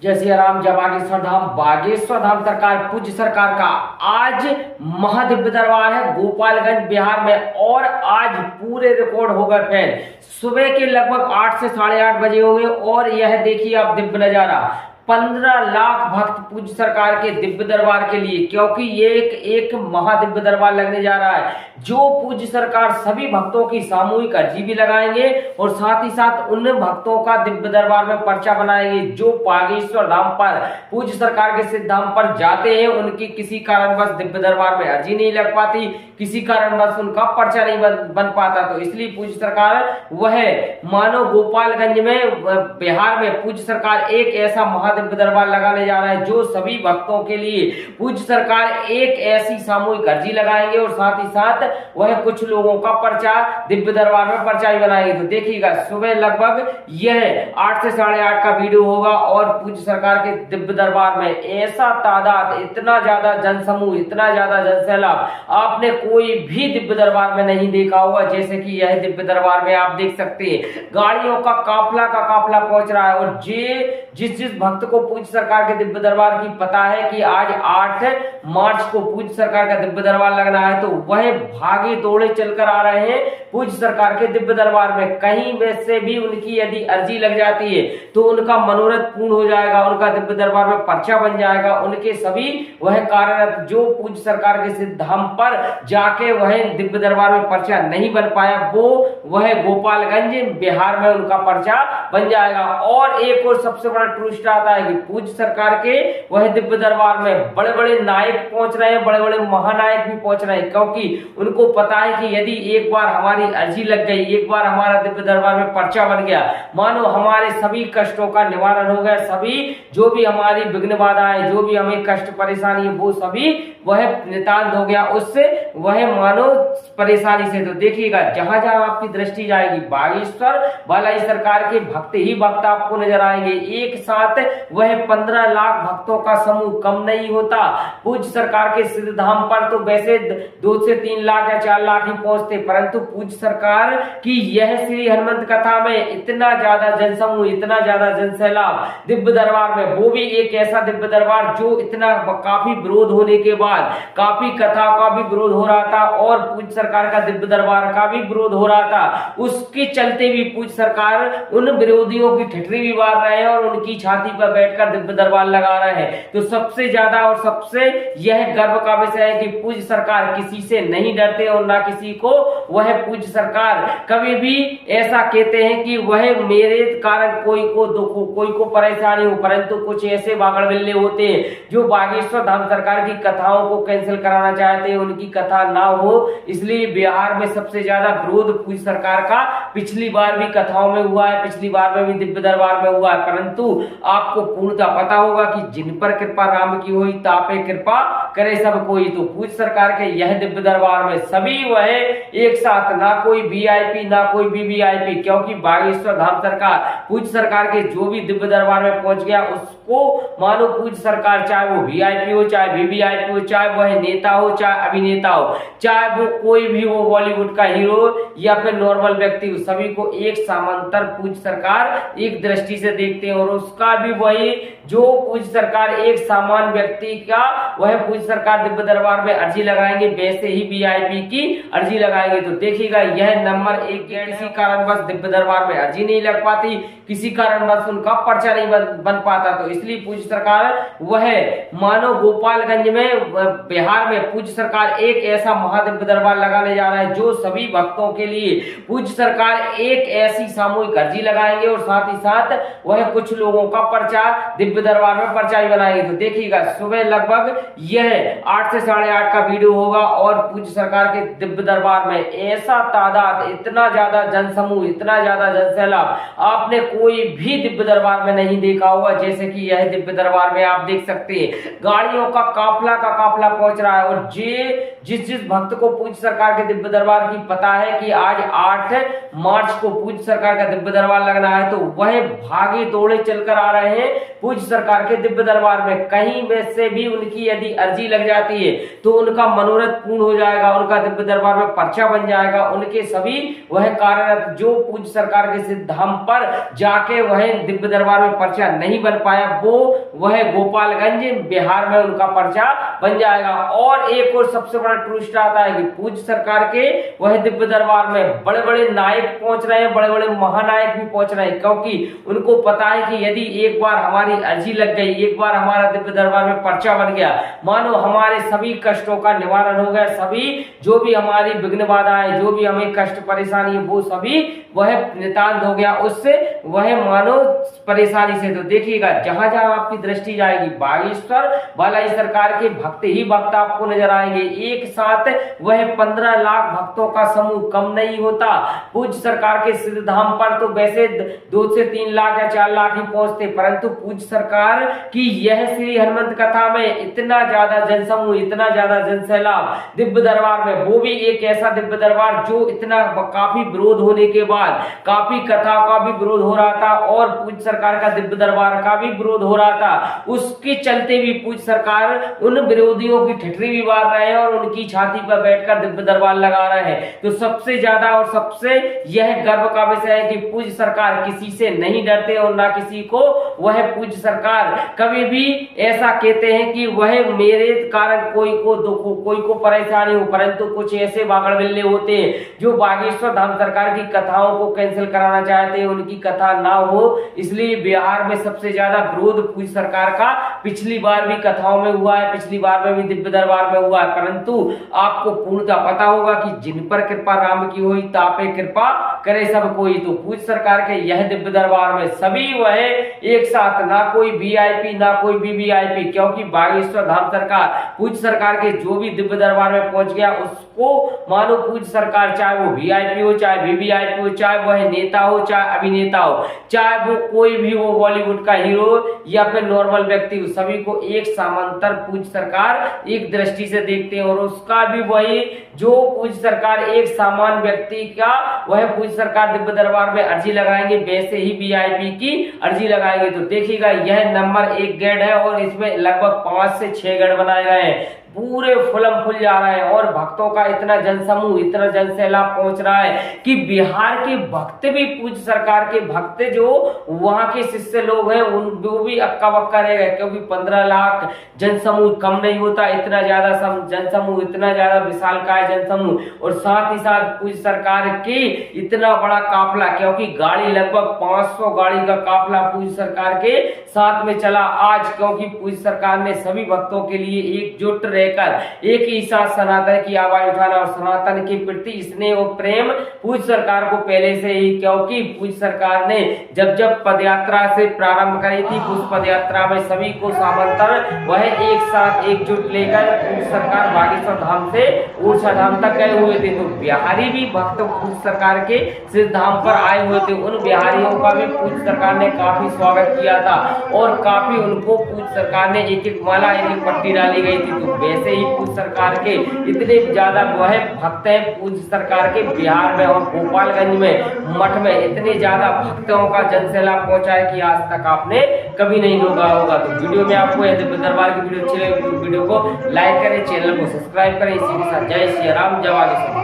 जय श्री राम। जय बागेश्वर धाम। बागेश्वर धाम सरकार पूज्य सरकार का आज महादिव्य दरबार है गोपालगंज बिहार में, और आज पूरे रिकॉर्ड हो गए फैल। सुबह के लगभग 8 से 8:30 बजे हो गए, और यह देखिए आप दिव्य नजारा 15 लाख भक्त पूज्य सरकार के दिव्य दरबार के लिए, क्योंकि ये एक महादिव्य दरबार लगने जा रहा है, जो पूज्य सरकार सभी भक्तों की सामूहिक अर्जी भी लगाएंगे और साथ ही साथ उन भक्तों का दिव्य दरबार में पर्चा बनाएंगे जो बागेश्वर धाम पर पूज्य सरकार के सिद्ध धाम पर जाते हैं। उनकी किसी कारणवश दिव्य दरबार में अर्जी नहीं लग पाती, किसी कारणवश उनका पर्चा नहीं बन पाता, तो इसलिए पूज्य सरकार वह मानो गोपालगंज में बिहार में पूज्य सरकार एक ऐसा महादिव्य दरबार लगाने जा रहा है जो सभी भक्तों के लिए पूज्य सरकार एक ऐसी सामूहिक अर्जी लगाएंगे और साथ ही साथ वह कुछ लोगों का पर्चा दिव्य दरबार में पर्चा ही बनाएंगे। तो देखिएगा सुबह लगभग यह 8 से 8:30 का वीडियो होगा, और पूज्य सरकार के दिव्य दरबार में ऐसा तादाद, इतना ज्यादा जनसमूह, इतना ज्यादा जनसैलाब आपने कोई भी दिव्य दरबार में नहीं देखा होगा। जैसे कि यह दिव्य दरबार में आप देख सकते हैं गाड़ियों का काफला पहुंच रहा है, और जिस भक्त को पूज्य सरकार के दिव्य दरबार की पता है कि आज 8 मार्च को पूज्य सरकार का दिव्य दरबार लगना है, तो वह भागे दौड़े चलकर आ रहे हैं पूज्य सरकार के दिव्य दरबार में। कहीं में से भी उनकी यदि अर्जी लग जाती है तो उनका मनोरथ पूर्ण हो जाएगा, उनका दिव्य दरबार में पर्चा बन जाएगा। उनके सभी वह कार्यरत जो पूज्य सरकार के सिद्ध धाम पर जाके वह दिव्य दरबार में पर्चा नहीं बन पाया, वह गोपालगंज बिहार में उनका पर्चा बन जाएगा। और एक और सबसे बड़ा ट्विस्ट आता है कि पूज्य सरकार के वह दिव्य दरबार में बड़े बड़े नायक पहुंच रहे हैं, बड़े बड़े महानायक भी पहुंच रहे हैं, क्योंकि उनको पता है कि यदि एक बार हमारी अर्जी लग गई, एक बार हमारा दिव्य दरबार में पर्चा बन गया, मानो हमारे सभी कष्टों का निवारण हो गया, सभी जो भी हमारी विघ्न बाधाएं, जो भी हमें कष्ट परेशानी है, वो सभी वह नितांत हो गया उससे, वह मानो परेशानी से। तो देखिएगा जहां जहां आपकी दृष्टि जाएगी बागेश्वर बालाजी सरकार के भक्त ही भक्त आपको नजर आएंगे। एक साथ वह 15 लाख भक्तों का समूह कम नहीं होता। पूज्य सरकार के सिद्ध धाम पर तो वैसे 2 से 3 लाख या 4 लाख ही पहुंचते, परंतु पूज्य सरकार की यह श्री हनुमंत कथा में इतना ज्यादा जनसमूह, इतना ज्यादा जनसैलाब दिव्य दरबार में, वो भी एक ऐसा दिव्य दरबार जो इतना काफी विरोध होने के बाद, काफी कथा का भी विरोध हो रहा था और पूज्य सरकार का दिव्य दरबार का भी विरोध हो रहा था, उसके चलते भी पूज्य सरकार उन विरोधियों की ठिठरी भी मार रहे हैं और उनकी छाती पर बैठकर दिव्य दरबार लगा रहे हैं। तो सबसे ज्यादा और सबसे यह गर्व का विषय है कि पूज्य सरकार किसी से नहीं डरते और ना किसी को वह पूज्य सरकार कभी भी ऐसा कहते हैं कि वह मेरे कारण कोई को दुख हो, कोई को परेशानी हो, परंतु कुछ ऐसे बागड़बिल्ले होते हैं जो बागेश्वर धाम सरकार की कथाओं को कैंसिल कराना चाहते हैं, उनकी कथा ना हो, इसलिए बिहार में सबसे ज्यादा विरोध पूज्य सरकार का पिछली बार भी कथाओं में हुआ है, पिछली बार में भी दिव्य दरबार में हुआ है। परंतु आपको पूर्णतः पता होगा कि जिन पर कृपा राम की हुई तापे कृपा करे सब कोई। तो पूज्य सरकार के यह दिव्य दरबार में सभी वह एक साथ, ना कोई वीआईपी ना कोई वीवीआईपी, क्योंकि बागेश्वर धाम सरकार पूज्य सरकार के जो भी दिव्य दरबार में पहुंच गया उसको मानो पूज्य सरकार, चाहे वो वीआईपी हो, चाहे वीवीआईपी हो, चाहे वह नेता हो, चाहे अभिनेता हो, चाहे वो कोई भी हो बॉलीवुड का हीरो या फिर नॉर्मल व्यक्ति हो, सभी को एक समांतर पूज्य सरकार एक दृष्टि से देखते हैं। और उसका भी वही जो पूज्य सरकार एक सामान्य व्यक्ति का वह पूज्य सरकार दिव्य दरबार में अर्जी लगाएंगे, वैसे ही वीआईपी की अर्जी लगाएंगे। तो देखिएगा यह नंबर 1 किसी कारणवश दिव्य दरबार में अर्जी नहीं लग पाती, किसी कारणवश उनका पर्चा नहीं बन पाता, तो इसलिए पूज्य सरकार वह मानो गोपालगंज में बिहार में पूज्य सरकार एक ऐसा महादिव्य दरबार लगाने जा रहा है जो सभी भक्तों के लिए पूज्य सरकार एक ऐसी सामूहिक अर्जी लगाएंगे और साथ ही साथ वह कुछ लोगों का पर्चा दिव्य दरबार में पर्चा ही बनाएंगे। तो देखिएगा सुबह लगभग यह 8 से 8:30 का वीडियो होगा, और पूज्य सरकार के दिव्य दरबार में ऐसा तादाद, इतना ज्यादा जनसमूह, इतना ज्यादा जनसैलाब आपने कोई भी दिव्य दरबार में नहीं देखा होगा। जैसे कि यह दिव्य दरबार में आप देख सकते हैं गाड़ियों का काफला पहुंच रहा है, और जिस भक्त को पूज्य सरकार के दिव्य दरबार की पता है कि आज 8 मार्च को पूज्य सरकार का दिव्य दरबार लगना है, तो वह भागे दौड़े चलकर आ रहे हैं पूज्य सरकार के दिव्य दरबार में। कहीं में से भी उनकी यदि अर्जी अर्जी लग जाती है तो उनका मनोरथ पूर्ण हो जाएगा, उनका दिव्य दरबार में पर्चा बन जाएगा। उनके सभी वह कार्यरत जो पूज्य सरकार के सिद्ध धाम पर जाके वह दिव्य दरबार में पर्चा नहीं बन पाया, वह गोपालगंज बिहार में उनका पर्चा बन जाएगा। और एक और सबसे बड़ा ट्विस्ट आता है कि पूज्य सरकार के वह दिव्य दरबार में बड़े बड़े नायक पहुंच रहे हैं, बड़े बड़े महानायक भी पहुंच रहे हैं, क्योंकि उनको पता है कि यदि एक बार हमारी अर्जी लग गई, एक बार हमारा दिव्य दरबार में पर्चा बन गया, मानो हमारे सभी कष्टों का निवारण हो गया, सभी जो भी हमारी विघ्न बाधाएं, जो भी हमें कष्ट परेशानी है, वो सभी वह नितांत हो गया उससे, वह मानो परेशानी से। तो देखिएगा जहां जहां आपकी दृष्टि जाएगी बागेश्वर बालाजी सरकार के भक्त ही भक्त आपको नजर आएंगे। एक साथ वह 15 लाख भक्तों का समूह कम नहीं होता। पूज्य सरकार के सिद्ध धाम पर तो वैसे 2 से 3 लाख या 4 लाख ही पहुंचते, परंतु पूज्य सरकार की यह श्री हनुमंत कथा में इतना ज्यादा जनसमूह, इतना ज्यादा जनसैलाब दिव्य दरबार में, वो भी एक ऐसा दिव्य दरबार जो इतना काफी विरोध होने के बाद, काफी कथा का भी विरोध हो रहा था और पूज्य सरकार का दिव्य दरबार का भी विरोध हो रहा था, उसके चलते भी पूज्य सरकार उन विरोधियों की ठिठरी भी मार रहे हैं और उनकी छाती पर बैठकर दिव्य दरबार लगा रहे हैं। तो सबसे ज्यादा और सबसे यह गर्व का विषय है कि पूज्य सरकार किसी से नहीं डरते और ना किसी को वह पूज्य सरकार कभी भी ऐसा कहते हैं कि वह मेरे कारण कोई को दुख हो, कोई को परेशानी हो, परंतु कुछ ऐसे बागड़ बिल्ले होते हैं जो बागेश्वर धाम सरकार की कथाओं को कैंसिल कराना चाहते हैं, उनकी कथा ना हो, इसलिए बिहार में सबसे ज्यादा विरोध पूज्य सरकार का पिछली बार भी कथाओं में हुआ है, पिछली बार में भी दिव्य दरबार में हुआ है। परंतु आपको पूर्णतः पता होगा कि जिन पर कृपा राम की हुई तापे कृपा करे सब कोई। तो पूज्य सरकार के यह दिव्य दरबार में सभी वह एक साथ, ना कोई वीआईपी ना कोई वीवीआईपी, क्योंकि बागेश्वर धाम सरकार पूज्य सरकार के जो भी दिव्य दरबार में पहुंच गया उसको मानो पूज्य सरकार, चाहे वो वीआईपी हो, चाहे वीवीआईपी हो, चाहे वह नेता हो, चाहे अभिनेता हो, चाहे वो कोई भी हो, बॉलीवुड का हीरो या फिर नॉर्मल व्यक्ति हो, सभी को एक समांतर पूज्य सरकार एक दृष्टि से देखते हैं। और उसका भी वही जो पूज्य सरकार एक सामान्य व्यक्ति का वह पूज्य सरकार दिव्य दरबार में अर्जी लगाएंगे, वैसे ही वीआईपी की अर्जी लगाएंगे। तो देखिएगा यह नंबर 1 गेट है और इसमें लगभग 5 से 6 गेट बनाए गए हैं, पूरे फुलम फुल जा रहे हैं और भक्तों का इतना जनसमूह, इतना जनसैलाब पहुंच रहा है कि बिहार के भक्त भी, पूज्य सरकार के भक्त जो वहां के शिष्य लोग हैं, उन वो भी अक्का बक्का रह गए, क्योंकि 15 लाख जनसमूह कम नहीं होता, इतना ज्यादा जनसमूह, इतना ज्यादा विशालकाय जनसमूह और साथ ही साथ पूज्य सरकार के इतना बड़ा काफला, क्योंकि गाड़ी लगभग 500 गाड़ी का काफला पूज्य सरकार के साथ में चला आज, क्योंकि पूज्य सरकार ने सभी भक्तों के लिए एकजुट रहकर एक ही साथ सनातन की आवाज उठाना और सनातन के प्रति स्नेह और प्रेम पूज्य सरकार को पहले से ही, क्योंकि पूज्य सरकार ने जब पदयात्रा से प्रारंभ करी थी, उस पदयात्रा में सभी को सामंतन वह एक साथ एकजुट लेकर पूज्य सरकार बागेश्वर धाम से ऊर्जा धाम तक गए हुए थे। तो बिहारी भी भक्त पूज्य सरकार के सिद्ध धाम पर आए हुए थे, उन बिहारियों का भी पूज्य सरकार ने काफी स्वागत किया था और काफी उनको पूज्य सरकार ने एक एक माला, एक एक पट्टी डाली गई थी। तो वैसे ही पूज्य सरकार के इतने ज्यादा वह भक्त हैं पूज्य सरकार के बिहार में और गोपालगंज में मठ में इतने ज्यादा भक्तों का जनसैलाब पहुंचा है कि आज तक आपने कभी नहीं रोका होगा। तो वीडियो में आपको यह दिव्य दरबार की वीडियो अच्छी लगी, वीडियो को लाइक करें, चैनल को सब्सक्राइब करें। इसी के साथ जय श्री राम, जय बागेश्वर।